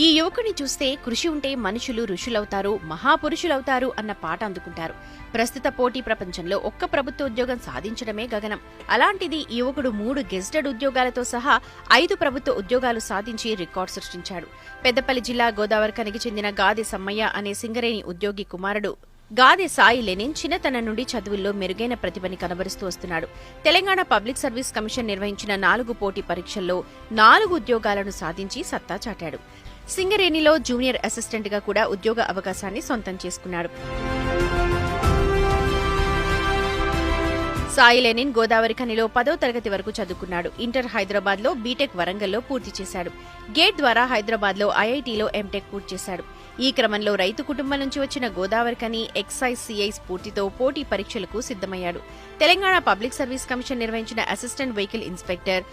ఈ యువకుని చూస్తే కృషి ఉంటే మనుషులు ఋషులవుతారు, మహాపురుషులవుతారు అన్న పాట అందుకుంటారు. ప్రస్తుత పోటీ ప్రపంచంలో ఒక్క ప్రభుత్వ ఉద్యోగం సాధించడమే గగనం. అలాంటిది ఈ యువకుడు 3 గెజిటెడ్ ఉద్యోగాలతో సహా 5 ప్రభుత్వ ఉద్యోగాలు సాధించి రికార్డు సృష్టించాడు. పెద్దపల్లి జిల్లా గోదావరిఖనికి చెందిన గాది సమ్మయ్య అనే సింగరేణి ఉద్యోగి కుమారుడు గాది సాయి లెనిన్ చిన్నతనం నుండి చదువుల్లో మెరుగైన ప్రతిభని కనబరుస్తూ వస్తున్నాడు. తెలంగాణ పబ్లిక్ సర్వీస్ కమిషన్ నిర్వహించిన 4 పోటీ పరీక్షల్లో 4 ఉద్యోగాలను సాధించి సత్తా చాటాడు. సింగరేణిలో జూనియర్ అసిస్టెంట్ గా కూడా ఉద్యోగ అవకాశాన్ని సొంతం చేసుకున్నాడు. సాయి లెనిన్ గోదావరిఖనిలో 10వ తరగతి వరకు చదువుకున్నాడు. ఇంటర్ హైదరాబాద్ లో, బీటెక్ వరంగల్లో పూర్తి చేశాడు. గేట్ ద్వారా హైదరాబాద్ లో ఐఐటీలో ఎంటెక్ పూర్తి చేశాడు. ఈ క్రమంలో రైతు కుటుంబం నుంచి వచ్చిన గోదావరిఖని ఎక్సైజ్ సిఐ స్ఫూర్తితో పోటీ పరీక్షలకు సిద్ధమయ్యాడు. తెలంగాణ పబ్లిక్ సర్వీస్ కమిషన్ నిర్వహించిన అసిస్టెంట్ వెహికల్ ఇన్స్పెక్టర్